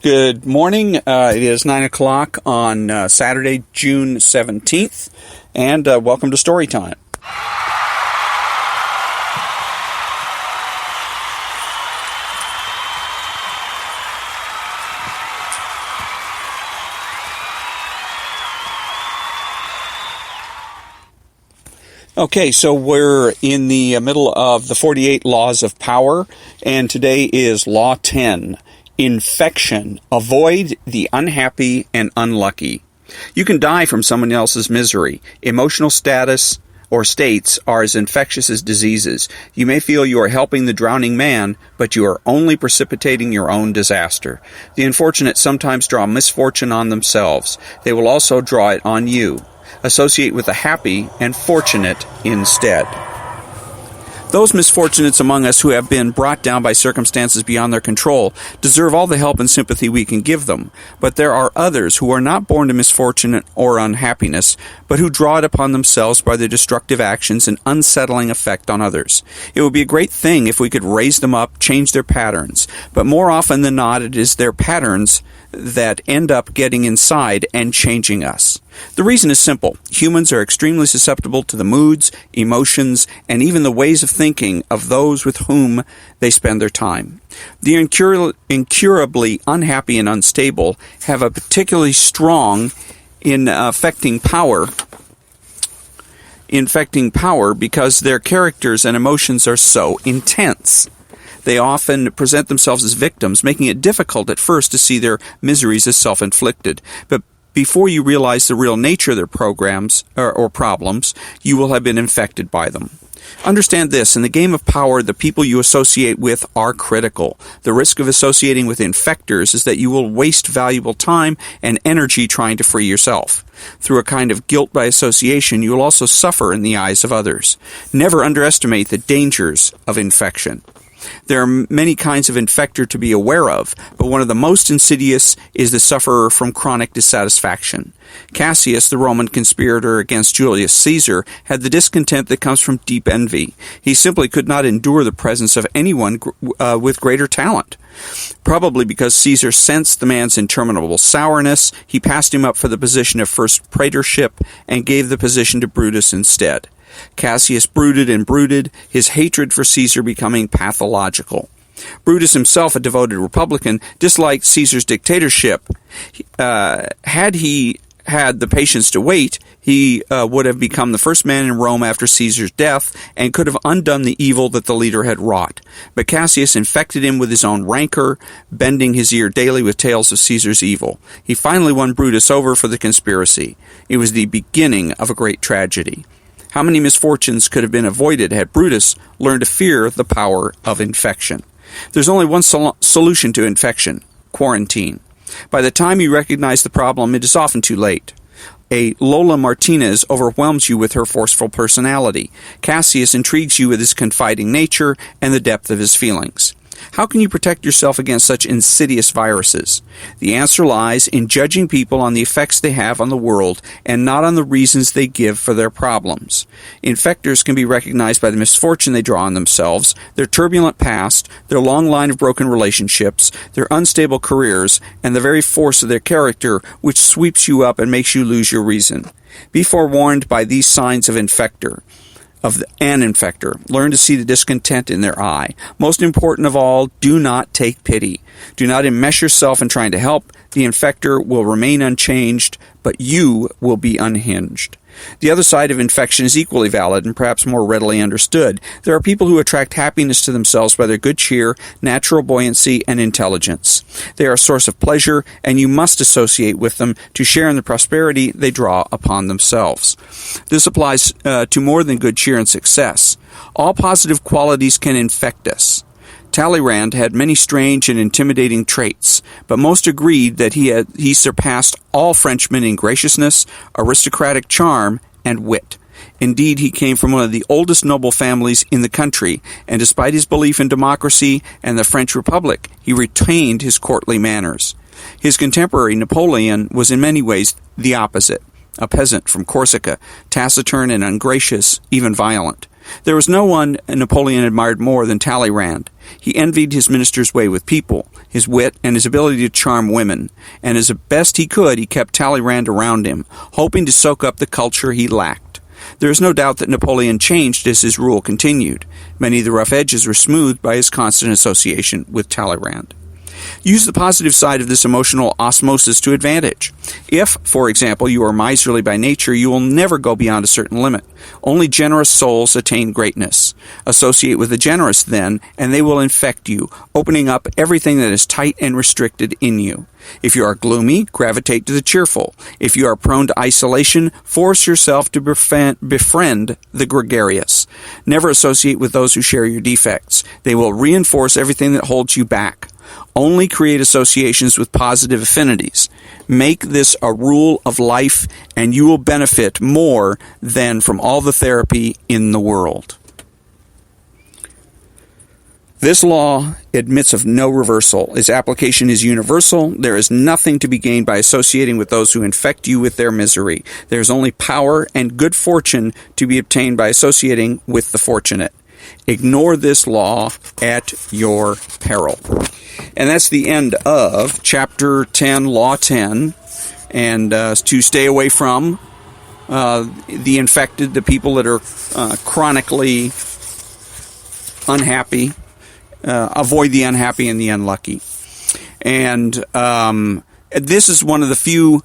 Good morning. It is 9 o'clock on Saturday, June 17th, and welcome to Storytime. Okay, so we're in the middle of the 48 Laws of Power, and today is Law 10. Infection. Avoid the unhappy and unlucky. You can die from someone else's misery. Emotional status or states are as infectious as diseases. You may feel you are helping the drowning man, but you are only precipitating your own disaster. The unfortunate sometimes draw misfortune on themselves. They will also draw it on you. Associate with the happy and fortunate instead. Those misfortunates among us who have been brought down by circumstances beyond their control deserve all the help and sympathy we can give them. But there are others who are not born to misfortune or unhappiness, but who draw it upon themselves by their destructive actions and unsettling effect on others. It would be a great thing if we could raise them up, change their patterns. But more often than not, it is their patterns that end up getting inside and changing us. The reason is simple. Humans are extremely susceptible to the moods, emotions, and even the ways of thinking of those with whom they spend their time. The incurably unhappy and unstable have a particularly strong infecting power because their characters and emotions are so intense. They often present themselves as victims, making it difficult at first to see their miseries as self-inflicted. But before you realize the real nature of their programs or problems, you will have been infected by them. Understand this, in the game of power, the people you associate with are critical. The risk of associating with infectors is that you will waste valuable time and energy trying to free yourself. Through a kind of guilt by association, you will also suffer in the eyes of others. Never underestimate the dangers of infection. There are many kinds of infector to be aware of, but one of the most insidious is the sufferer from chronic dissatisfaction. Cassius, the Roman conspirator against Julius Caesar, had the discontent that comes from deep envy. He simply could not endure the presence of anyone with greater talent. Probably because Caesar sensed the man's interminable sourness, he passed him up for the position of first praetorship and gave the position to Brutus instead. Cassius brooded and brooded, his hatred for Caesar becoming pathological. Brutus himself, a devoted Republican, disliked Caesar's dictatorship. Had he had the patience to wait, he would have become the first man in Rome after Caesar's death and could have undone the evil that the leader had wrought. But Cassius infected him with his own rancor, bending his ear daily with tales of Caesar's evil. He finally won Brutus over for the conspiracy. It was the beginning of a great tragedy. How many misfortunes could have been avoided had Brutus learned to fear the power of infection? There's only one solution to infection: quarantine. By the time you recognize the problem, it is often too late. A Lola Martinez overwhelms you with her forceful personality. Cassius intrigues you with his confiding nature and the depth of his feelings. How can you protect yourself against such insidious viruses? The answer lies in judging people on the effects they have on the world and not on the reasons they give for their problems. Infectors can be recognized by the misfortune they draw on themselves, their turbulent past, their long line of broken relationships, their unstable careers, and the very force of their character, which sweeps you up and makes you lose your reason. Be forewarned by these signs of an infector. Learn to see the discontent in their eye. Most important of all, do not take pity. Do not enmesh yourself in trying to help. The infector will remain unchanged, but you will be unhinged. The other side of infection is equally valid and perhaps more readily understood. There are people who attract happiness to themselves by their good cheer, natural buoyancy, and intelligence. They are a source of pleasure, and you must associate with them to share in the prosperity they draw upon themselves. This applies to more than good cheer and success. All positive qualities can infect us. Talleyrand had many strange and intimidating traits, but most agreed that he surpassed all Frenchmen in graciousness, aristocratic charm, and wit. Indeed, he came from one of the oldest noble families in the country, and despite his belief in democracy and the French Republic, he retained his courtly manners. His contemporary, Napoleon, was in many ways the opposite. A peasant from Corsica, taciturn and ungracious, even violent. There was no one Napoleon admired more than Talleyrand. He envied his minister's way with people, his wit, and his ability to charm women, and as best he could, he kept Talleyrand around him, hoping to soak up the culture he lacked. There is no doubt that Napoleon changed as his rule continued. Many of the rough edges were smoothed by his constant association with Talleyrand. Use the positive side of this emotional osmosis to advantage. If, for example, you are miserly by nature, you will never go beyond a certain limit. Only generous souls attain greatness. Associate with the generous, then, and they will infect you, opening up everything that is tight and restricted in you. If you are gloomy, gravitate to the cheerful. If you are prone to isolation, force yourself to befriend the gregarious. Never associate with those who share your defects. They will reinforce everything that holds you back. Only create associations with positive affinities. Make this a rule of life, and you will benefit more than from all the therapy in the world. This law admits of no reversal. Its application is universal. There is nothing to be gained by associating with those who infect you with their misery. There is only power and good fortune to be obtained by associating with the fortunate. Ignore this law at your peril. And that's the end of Chapter 10, Law 10. And to stay away from the infected, the people that are chronically unhappy, avoid the unhappy and the unlucky. And this is one of the few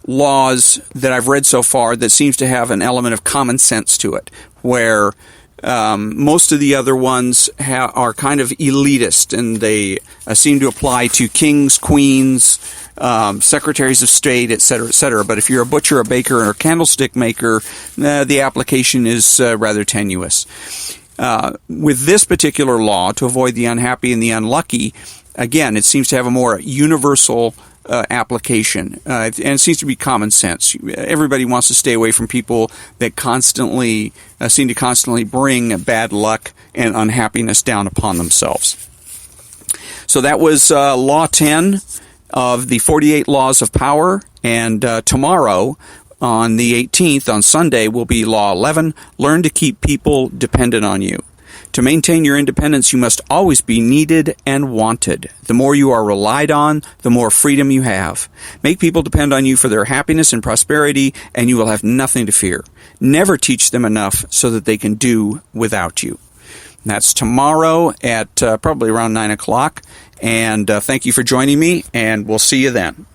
laws that I've read so far that seems to have an element of common sense to it, where most of the other ones are kind of elitist, and they seem to apply to kings, queens, secretaries of state, etc., etc. But if you're a butcher, a baker, or a candlestick maker, the application is rather tenuous. With this particular law, to avoid the unhappy and the unlucky, again, it seems to have a more universal application, and it seems to be common sense. Everybody wants to stay away from people that constantly seem to constantly bring bad luck and unhappiness down upon themselves. So that was Law 10 of the 48 Laws of Power, and tomorrow, on the 18th, on Sunday, will be Law 11, Learn to Keep People Dependent on You. To maintain your independence, you must always be needed and wanted. The more you are relied on, the more freedom you have. Make people depend on you for their happiness and prosperity, and you will have nothing to fear. Never teach them enough so that they can do without you. That's tomorrow at probably around 9 o'clock. And thank you for joining me, and we'll see you then.